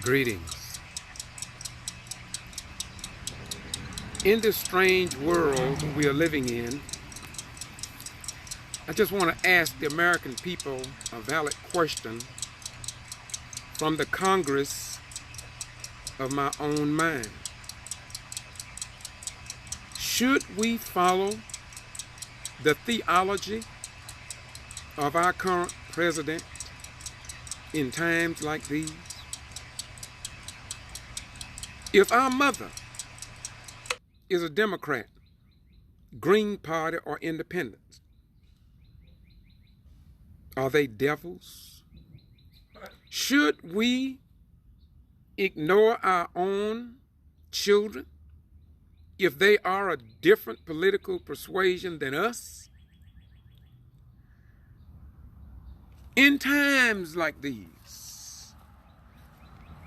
Greetings. In this strange world we are living in, I just want to ask the American people a valid question from the Congress of my own mind. Should we follow the theology of our current president in times like these? If our mother is a Democrat, Green Party, or Independent, are they devils? Should we ignore our own children if they are a different political persuasion than us? In times like these,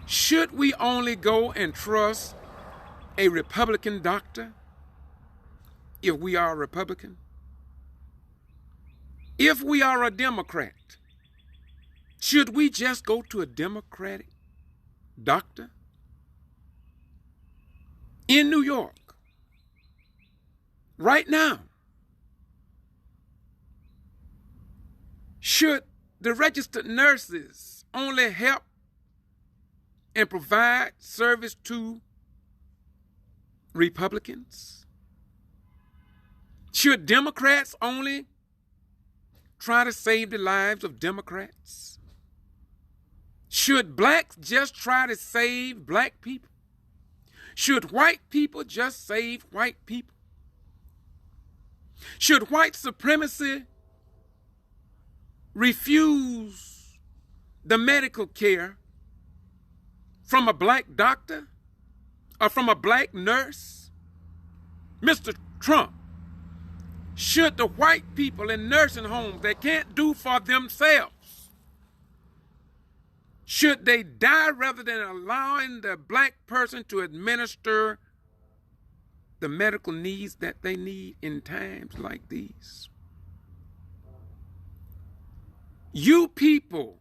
should we only go and trust a Republican doctor if we are a Republican? If we are a Democrat, should we just go to a Democratic doctor? In New York, right now, should the registered nurses only help and provide service to Republicans? Should Democrats only try to save the lives of Democrats? Should blacks just try to save black people? Should white people just save white people? Should white supremacy refuse the medical care from a black doctor or from a black nurse? Mr. Trump, should the white people in nursing homes that can't do for themselves, should they die rather than allowing the black person to administer the medical needs that they need in times like these? You people,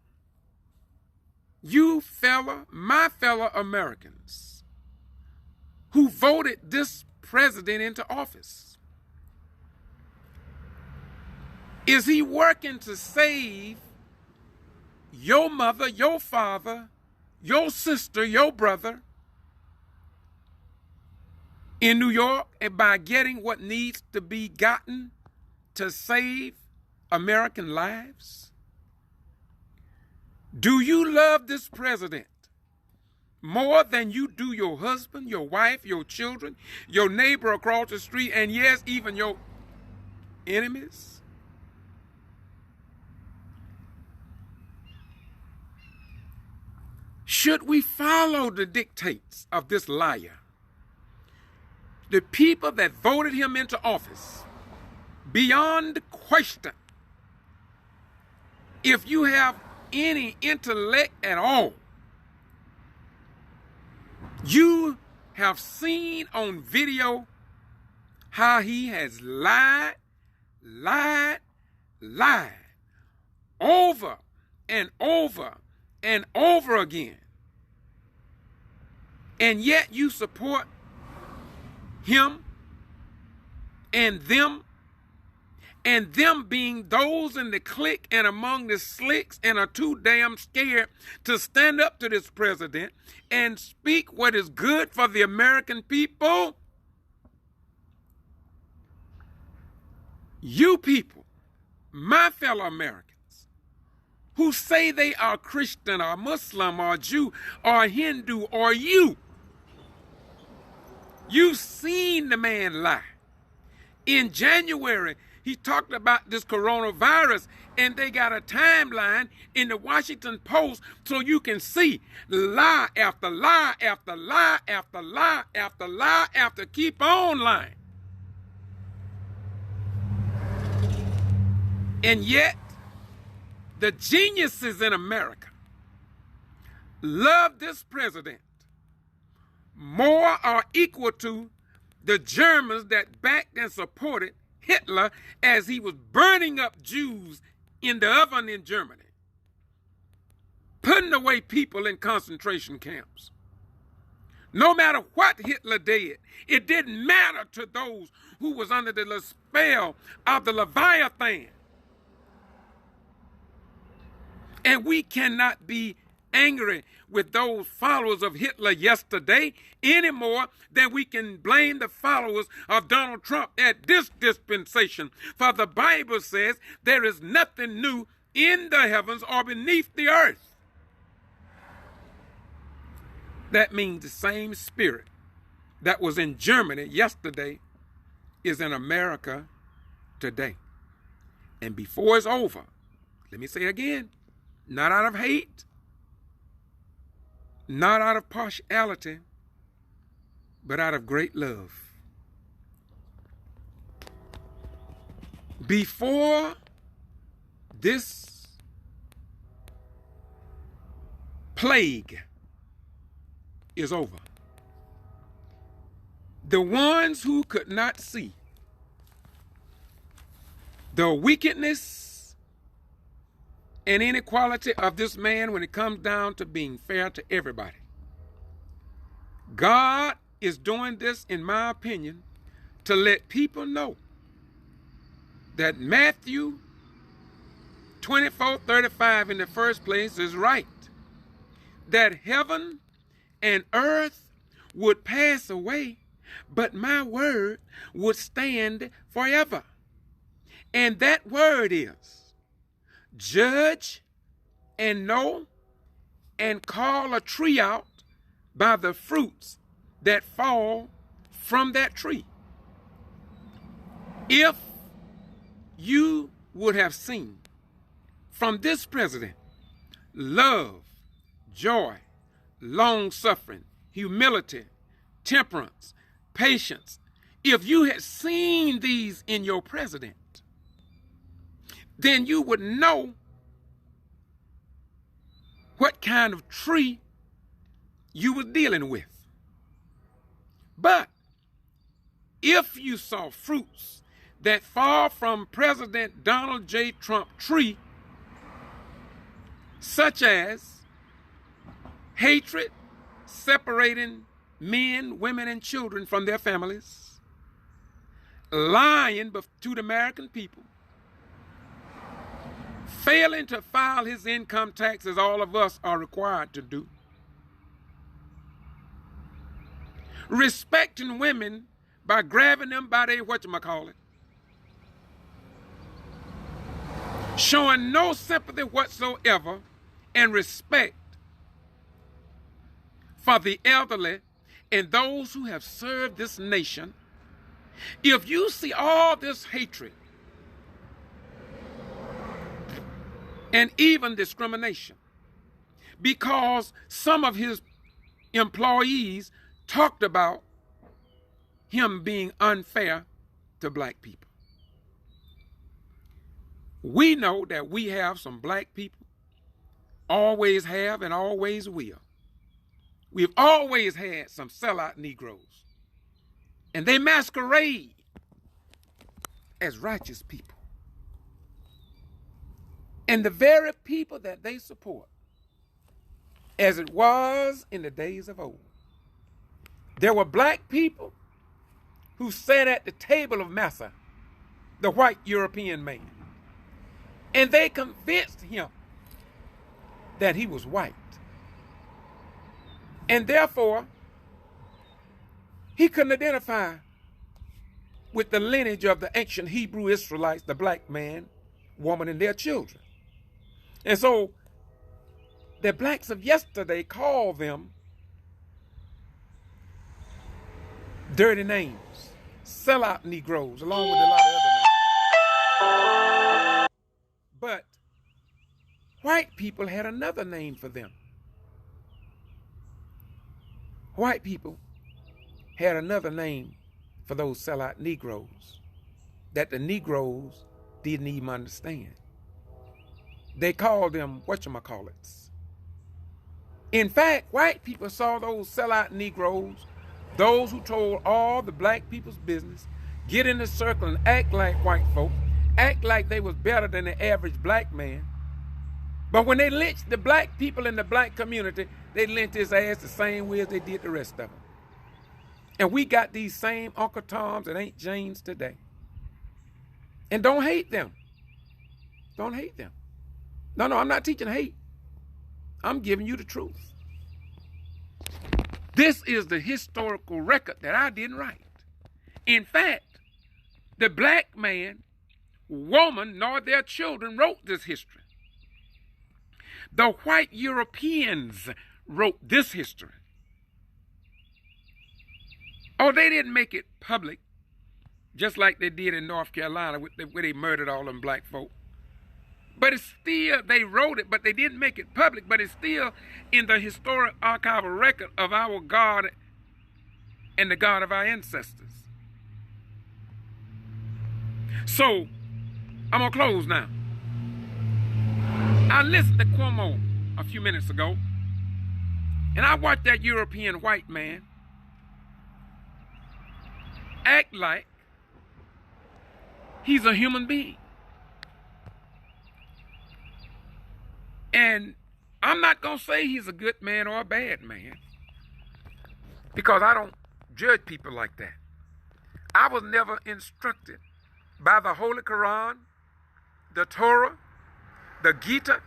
my fellow Americans who voted this president into office, is he working to save your mother, your father, your sister, your brother in New York, and by getting what needs to be gotten to save American lives? Do you love this president more than you do your husband, your wife, your children, your neighbor across the street, and yes, even your enemies? Should we follow the dictates of this liar? The people that voted him into office, beyond question, if you have any intellect at all, you have seen on video how he has lied over and over and over again. And yet you support him and them being those in the clique and among the slicks and are too damn scared to stand up to this president and speak what is good for the American people. You people, my fellow Americans, who say they are Christian or Muslim or Jew or Hindu or you've seen the man lie. In January, he talked about this coronavirus, and they got a timeline in the Washington Post so you can see lie after lie after lie after lie after lie after keep on lying. And yet, the geniuses in America love this president more or equal to the Germans that backed and supported Hitler as he was burning up Jews in the oven in Germany. putting away people in concentration camps. No matter what Hitler did, it didn't matter to those who was under the spell of the Leviathan. And we cannot be angry with those followers of Hitler yesterday any more than we can blame the followers of Donald Trump at this dispensation. For the Bible says there is nothing new in the heavens or beneath the earth. That means the same spirit that was in Germany yesterday is in America today. And before it's over, let me say it again, not out of hate, not out of partiality, but out of great love. Before this plague is over, the ones who could not see the wickedness and inequality of this man when it comes down to being fair to everybody, God is doing this, in my opinion, to let people know that Matthew 24:35 in the first place is right, that heaven and earth would pass away, but my word would stand forever. And that word is, judge and know and call a tree out by the fruits that fall from that tree. If you would have seen from this president love, joy, long-suffering, humility, temperance, patience, if you had seen these in your president, then you would know what kind of tree you were dealing with. But if you saw fruits that fall from President Donald J. Trump tree, such as hatred, separating men, women, and children from their families, lying to the American people, failing to file his income tax as all of us are required to do, respecting women by grabbing them by their whatchamacallit, showing no sympathy whatsoever and respect for the elderly and those who have served this nation. If you see all this hatred and even discrimination because some of his employees talked about him being unfair to black people, we know that we have some black people, always have and always will. We've always had some sellout Negroes, and they masquerade as righteous people. And the very people that they support, as it was in the days of old, there were black people who sat at the table of Massa, the white European man, and they convinced him that he was white. And therefore, he couldn't identify with the lineage of the ancient Hebrew Israelites, the black man, woman, and their children. And so, the blacks of yesterday called them dirty names, sellout Negroes, along with a lot of other names. But white people had another name for them. White people had another name for those sellout Negroes that the Negroes didn't even understand. They called them whatchamacallits. In fact, white people saw those sellout Negroes, those who told all the black people's business, get in a circle and act like white folk, act like they was better than the average black man. But when they lynched the black people in the black community, they lynched his ass the same way as they did the rest of them. And we got these same Uncle Toms and Aunt Janes today. And don't hate them. Don't hate them. No, I'm not teaching hate. I'm giving you the truth. This is the historical record that I didn't write. In fact, the black man, woman, nor their children wrote this history. The white Europeans wrote this history. Oh, they didn't make it public, just like they did in North Carolina, where they murdered all them black folk. But it's still, they wrote it, but they didn't make it public, but it's still in the historic archival record of our God and the God of our ancestors. So, I'm going to close now. I listened to Cuomo a few minutes ago, and I watched that European white man act like he's a human being. And I'm not going to say he's a good man or a bad man, because I don't judge people like that. I was never instructed by the Holy Quran, the Torah, the Gita,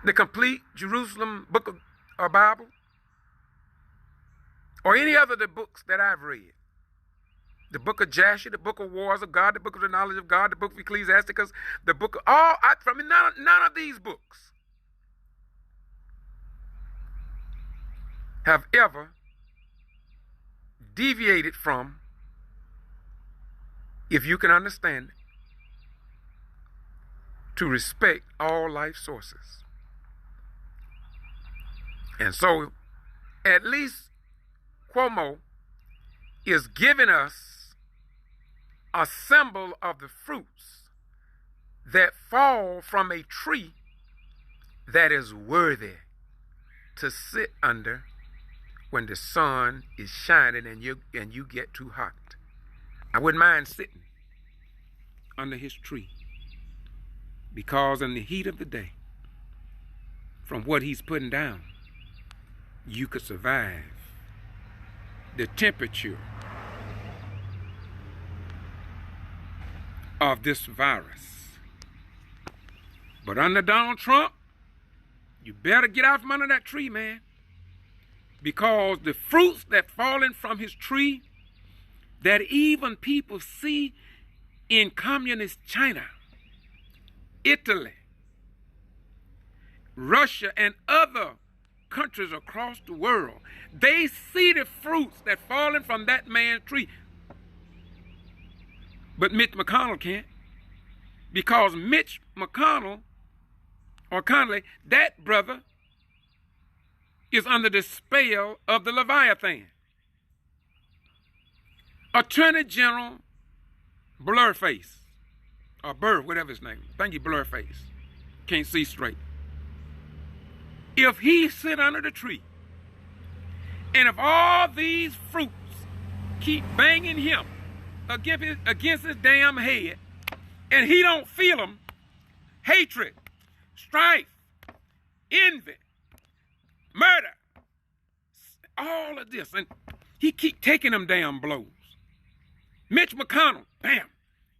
the complete Jerusalem book of Bible, or any other of the books that I've read. The book of Jasher, the book of Wars of God, the book of the Knowledge of God, the book of Ecclesiasticus, the book of none of these books have ever deviated from, if you can understand it, to respect all life sources. And so, at least Cuomo is giving us a symbol of the fruits that fall from a tree that is worthy to sit under when the sun is shining and you get too hot. I wouldn't mind sitting under his tree, because in the heat of the day, from what he's putting down, you could survive the temperature of this virus. But under Donald Trump, you better get out from under that tree, man, because the fruits that fallen from his tree, that even people see in communist China, Italy, Russia, and other countries across the world, they see the fruits that fallen from that man's tree. But Mitch McConnell can't, because Mitch McConnell, or Connolly, that brother is under the spell of the Leviathan. Attorney General Blurface, or Burr, whatever his name, thank you, Blurface, can't see straight. If he sit under the tree, and if all these fruits keep banging him against his damn head, and he don't feel them, hatred, strife, envy, murder, all of this, and he keep taking them damn blows. Mitch McConnell, bam,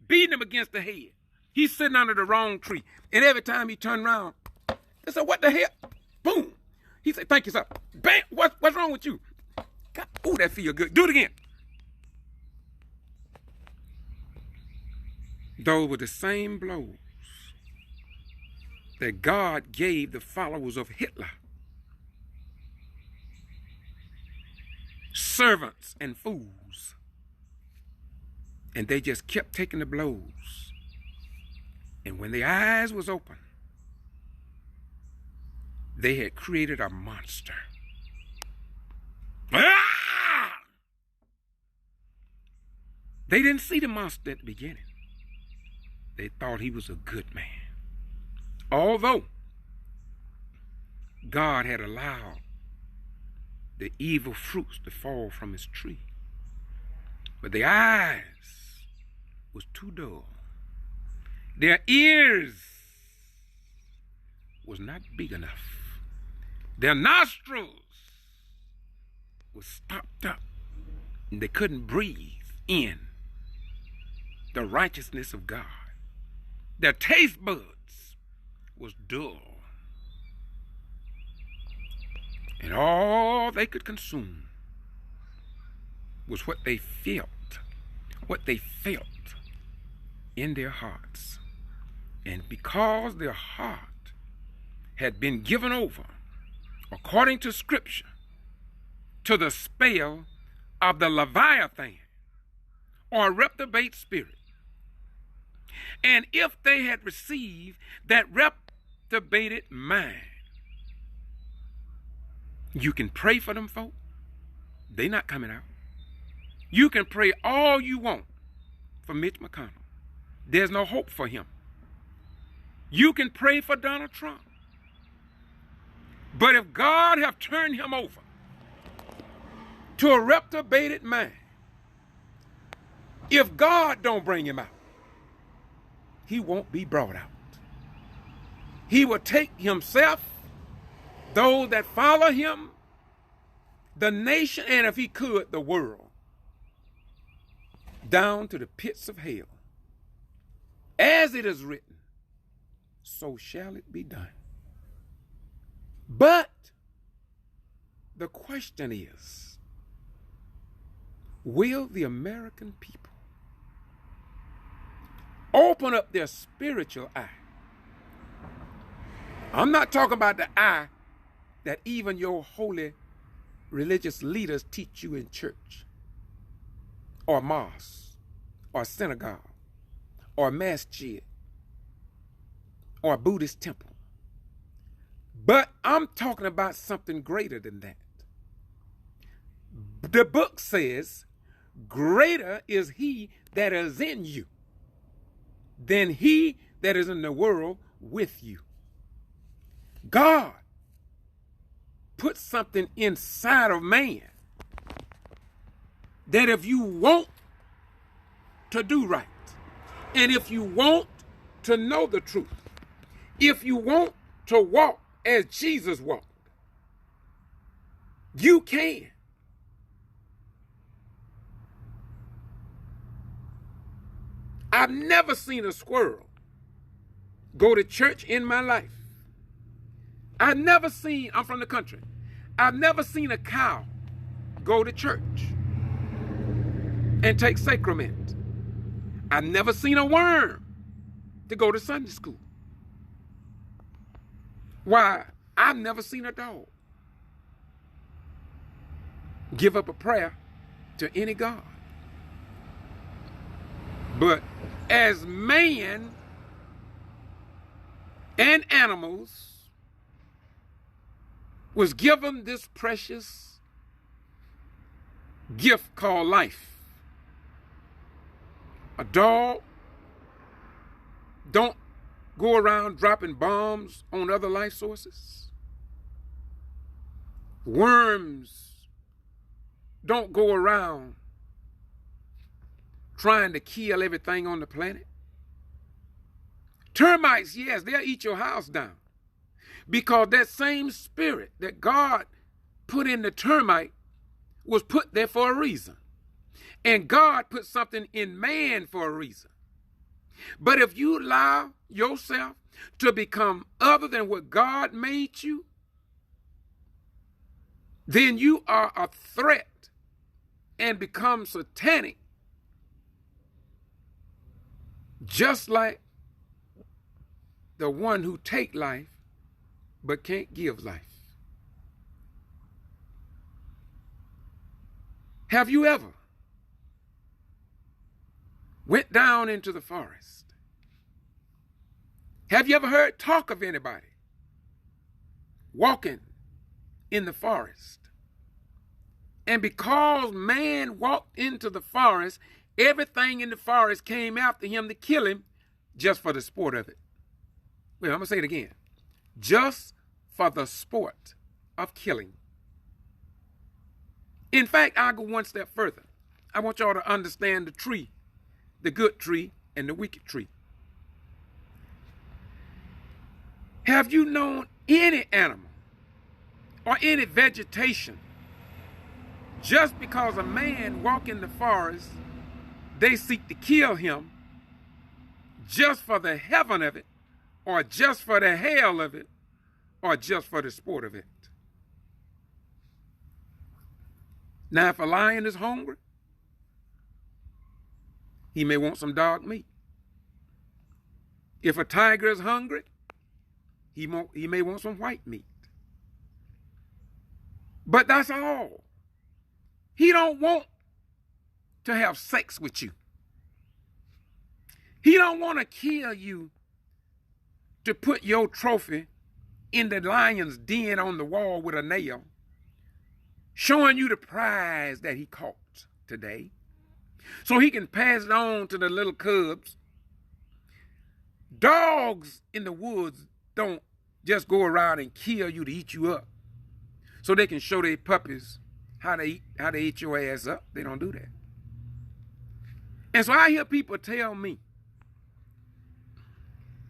beating him against the head. He's sitting under the wrong tree, and every time he turned around, they said, "What the hell?" Boom. He said, "Thank you, sir." Bam. What's wrong with you? God, ooh, that feel good. Do it again. Those were the same blows that God gave the followers of Hitler. Servants and fools. And they just kept taking the blows. And when their eyes was open, they had created a monster. Ah! They didn't see the monster at the beginning. They thought he was a good man. Although God had allowed the evil fruits to fall from his tree. But the eyes was too dull. Their ears was not big enough. Their nostrils was stopped up, and they couldn't breathe in the righteousness of God. Their taste buds was dull, and all they could consume was what they felt in their hearts. And because their heart had been given over, according to Scripture, to the spell of the Leviathan, or reprobate spirit, and if they had received that reprobated mind, you can pray for them folk, they not coming out. You can pray all you want for Mitch McConnell. There's no hope for him. You can pray for Donald Trump. But if God have turned him over to a reprobated mind, if God don't bring him out, he won't be brought out. He will take himself, those that follow him, the nation, and if he could, the world, down to the pits of hell. As it is written, so shall it be done. But the question is, will the American people open up their spiritual eye? I'm not talking about the eye that even your holy religious leaders teach you in church, or mosque, or synagogue, or masjid, or Buddhist temple. But I'm talking about something greater than that. The book says, greater is he that is in you than he that is in the world with you. God put something inside of man that if you want to do right, and if you want to know the truth, if you want to walk as Jesus walked, you can. I've never seen a squirrel go to church in my life. I've never seen, I'm from the country, I've never seen a cow go to church and take sacrament. I've never seen a worm to go to Sunday school. Why? I've never seen a dog give up a prayer to any God. But as man and animals was given this precious gift called life, a dog don't go around dropping bombs on other life sources. Worms don't go around trying to kill everything on the planet. Termites, yes, they'll eat your house down, because that same spirit that God put in the termite was put there for a reason. And God put something in man for a reason. But if you allow yourself to become other than what God made you, then you are a threat and become satanic, just like the one who take life but can't give life. Have you ever went down into the forest? Have you ever heard talk of anybody walking in the forest? And because man walked into the forest, everything in the forest came after him to kill him just for the sport of it. Well, I'm going to say it again. Just for the sport of killing. In fact, I'll go one step further. I want y'all to understand the tree, the good tree and the wicked tree. Have you known any animal or any vegetation, just because a man walk in the forest, they seek to kill him just for the heaven of it, or just for the hell of it, or just for the sport of it? Now, if a lion is hungry, he may want some dog meat. If a tiger is hungry, he may want some white meat. But that's all. He don't want to have sex with you. He don't want to kill you to put your trophy in the lion's den on the wall with a nail, showing you the prize that he caught today, so he can pass it on to the little cubs. Dogs in the woods don't just go around and kill you to eat you up so they can show their puppies how they eat your ass up. They don't do that. And so I hear people tell me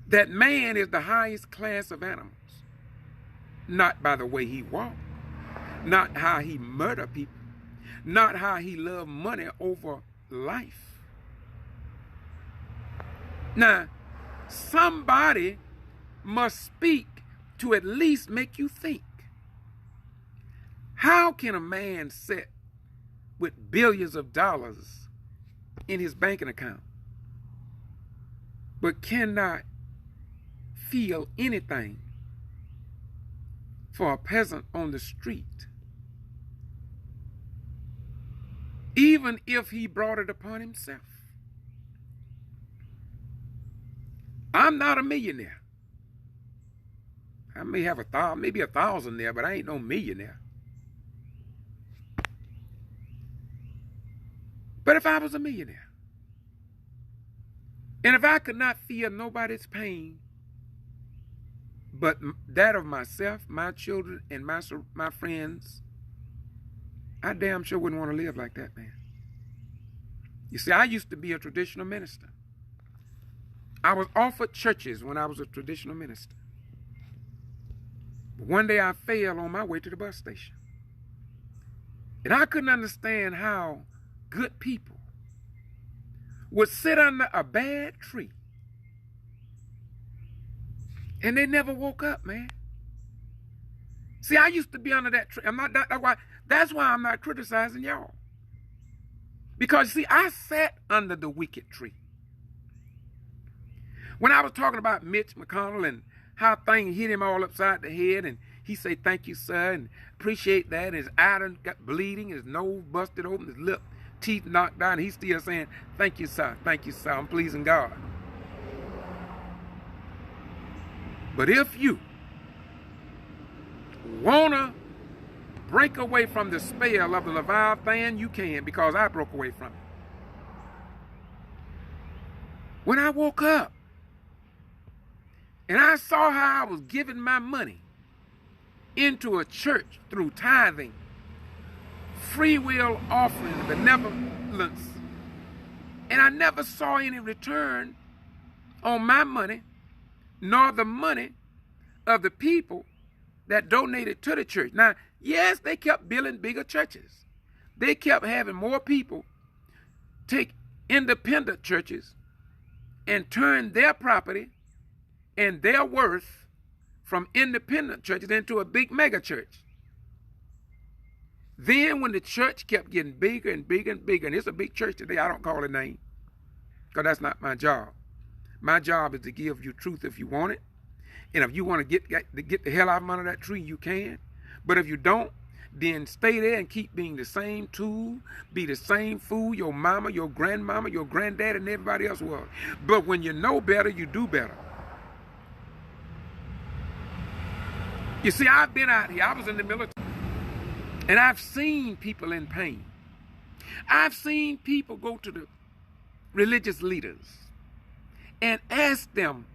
that man is the highest class of animals, not by the way he walks, not how he murder people, not how he love money over life. Now, somebody must speak to at least make you think. How can a man sit with billions of dollars in his banking account but cannot feel anything for a peasant on the street, even if he brought it upon himself? I'm not a millionaire. I may have maybe 1,000 there, but I ain't no millionaire. But if I was a millionaire, and if I could not feel nobody's pain but that of myself, my children, and my friends, I damn sure wouldn't want to live like that, man. You see, I used to be a traditional minister. I was offered churches when I was a traditional minister. But one day I fell on my way to the bus station. And I couldn't understand how good people would sit under a bad tree and they never woke up, man. See, I used to be under that tree. That's why I'm not criticizing y'all. Because, see, I sat under the wicked tree. When I was talking about Mitch McConnell and how things hit him all upside the head, and he said, "Thank you, sir," and appreciate that, and his eye done got bleeding, his nose busted open, his lip, teeth knocked out, and he's still saying, "Thank you, sir. Thank you, sir. I'm pleasing God." But if you wanna break away from the spell of the Leviathan, you can, because I broke away from it. When I woke up and I saw how I was giving my money into a church through tithing, free will offering, benevolence, and I never saw any return on my money, nor the money of the people that donated to the church. Now, yes, they kept building bigger churches. They kept having more people take independent churches and turn their property and their worth from independent churches into a big mega church. Then when the church kept getting bigger and bigger and bigger, and it's a big church today, I don't call it name, because that's not my job. My job is to give you truth if you want it. And if you want to get the hell out from under that tree, you can. But if you don't, then stay there and keep being the same tool, be the same fool your mama, your grandmama, your granddad, and everybody else was. But when you know better, you do better. You see, I've been out here. I was in the military. And I've seen people in pain. I've seen people go to the religious leaders and ask them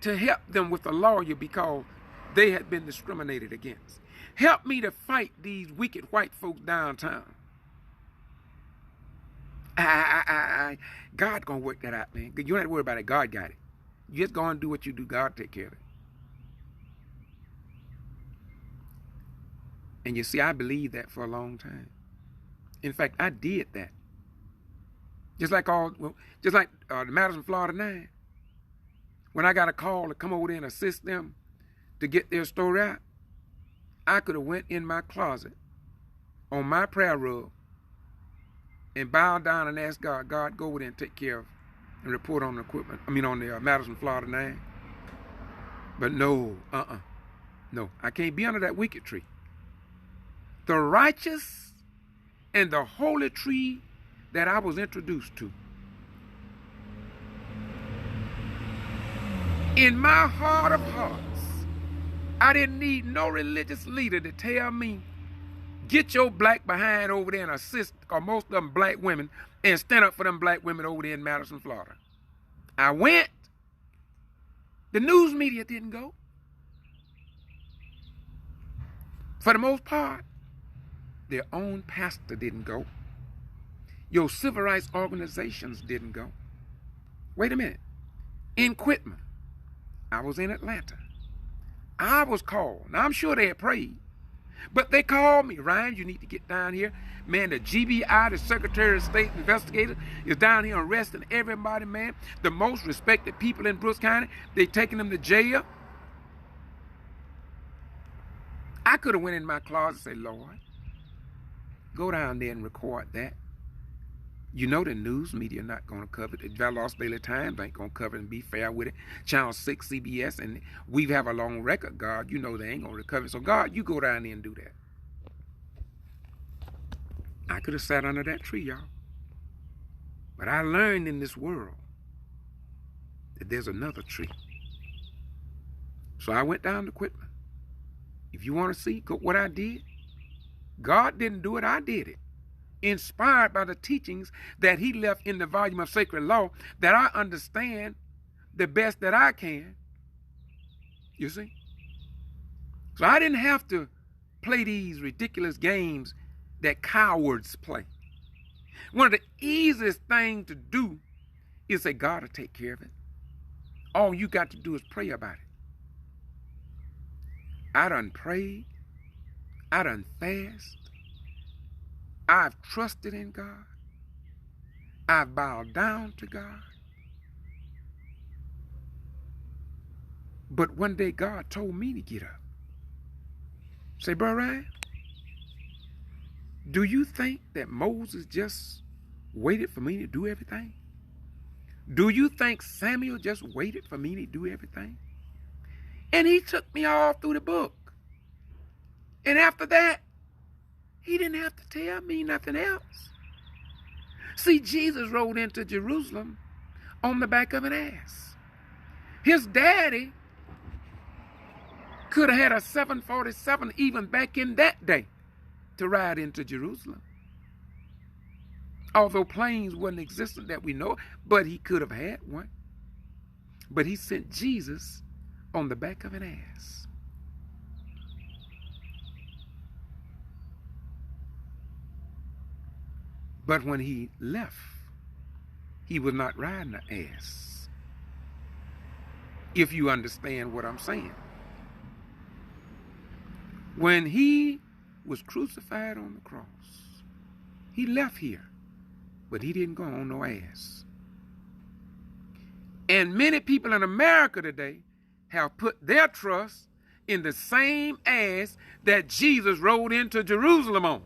to help them with a lawyer because they had been discriminated against. Help me to fight these wicked white folks downtown. God gonna work that out, man. You don't have to worry about it. God got it. You just go and do what you do. God take care of it. And you see, I believed that for a long time. In fact, I did that. Just like the Madison, Florida 9. When I got a call to come over there and assist them to get their story out, I could have went in my closet on my prayer rug and bowed down and asked God, God, go over there and take care of and report on the equipment. On the Madison, Florida 9. But no, no, I can't be under that wicked tree. The righteous and the holy tree that I was introduced to. In my heart of hearts, I didn't need no religious leader to tell me, get your black behind over there and assist, because most of them black women, and stand up for them black women over there in Madison, Florida. I went. The news media didn't go. For the most part, their own pastor didn't go. Your civil rights organizations didn't go. Wait a minute. In Quitman, I was in Atlanta. I was called. Now, I'm sure they had prayed, but they called me. Ryan, you need to get down here. Man, the G.B.R, the Secretary of State investigator, is down here arresting everybody, man. The most respected people in Brooks County, they taking them to jail. I could have went in my closet and said, Lord, go down there and record that. You know the news media not going to cover it. The Los Daily Times ain't going to cover it and be fair with it. Channel 6, CBS, and we have a long record, God. You know they ain't going to recover it. So, God, you go down there and do that. I could have sat under that tree, y'all. But I learned in this world that there's another tree. So I went down to Quitman. If you want to see what I did, God didn't do it, I did it. Inspired by the teachings that he left in the volume of Sacred Law that I understand the best that I can. You see? So I didn't have to play these ridiculous games that cowards play. One of the easiest things to do is say, God will take care of it. All you got to do is pray about it. I done prayed. I done fasted. I've trusted in God. I've bowed down to God. But one day God told me to get up. Say, Bro Ryan, do you think that Moses just waited for me to do everything? Do you think Samuel just waited for me to do everything? And he took me all through the book. And after that, he didn't have to tell me nothing else. See, Jesus rode into Jerusalem on the back of an ass. His daddy could have had a 747 even back in that day to ride into Jerusalem. Although planes wasn't existent that we know, but he could have had one. But he sent Jesus on the back of an ass. But when he left, he was not riding an ass. If you understand what I'm saying. When he was crucified on the cross, he left here, but he didn't go on no ass. And many people in America today have put their trust in the same ass that Jesus rode into Jerusalem on.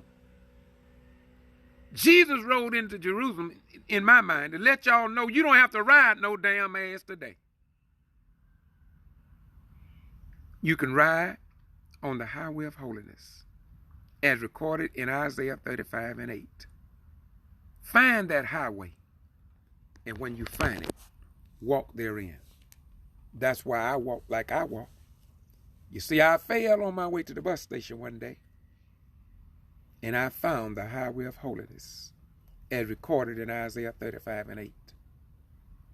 Jesus rode into Jerusalem, in my mind, to let y'all know you don't have to ride no damn ass today. You can ride on the highway of holiness, as recorded in Isaiah 35 and 8. Find that highway, and when you find it, walk therein. That's why I walk like I walk. You see, I fell on my way to the bus station one day, and I found the highway of holiness, as recorded in Isaiah 35 and 8.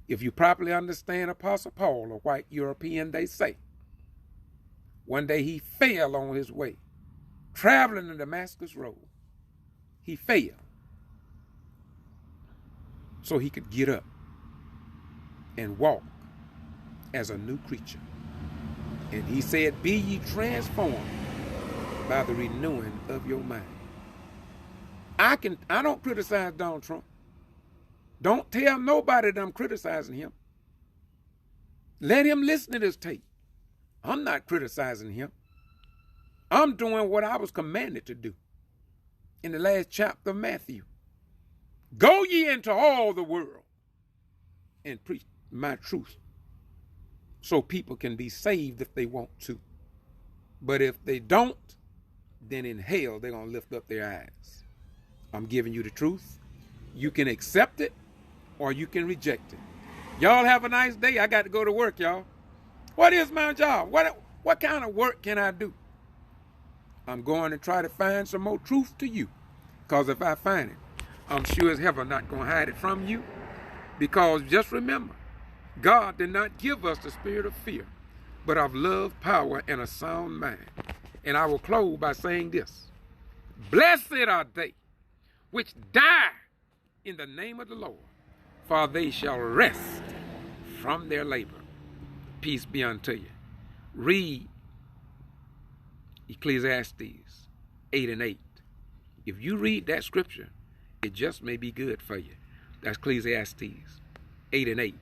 If you properly understand Apostle Paul, a white European, they say, one day he fell on his way, traveling the Damascus road. He fell so he could get up and walk as a new creature. And he said, be ye transformed by the renewing of your mind. I don't criticize Donald Trump. Don't tell nobody that I'm criticizing him. Let him listen to this tape. I'm not criticizing him. I'm doing what I was commanded to do in the last chapter of Matthew. Go ye into all the world and preach my truth so people can be saved if they want to. But if they don't, then in hell they're going to lift up their eyes. I'm giving you the truth. You can accept it or you can reject it. Y'all have a nice day. I got to go to work, y'all. What is my job? What kind of work can I do? I'm going to try to find some more truth to you. Because if I find it, I'm sure as hell I'm not going to hide it from you. Because just remember, God did not give us the spirit of fear, but of love, power, and a sound mind. And I will close by saying this. Blessed are they which die in the name of the Lord, for they shall rest from their labor. Peace be unto you. Read Ecclesiastes 8:8. If you read that scripture, it just may be good for you. That's Ecclesiastes 8:8.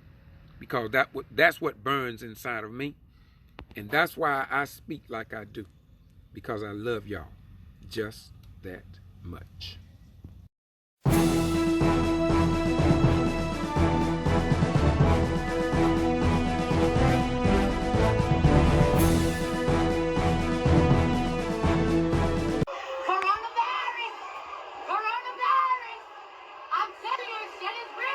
Because that's what burns inside of me. And that's why I speak like I do. Because I love y'all just that much. I'm telling you, shit is real.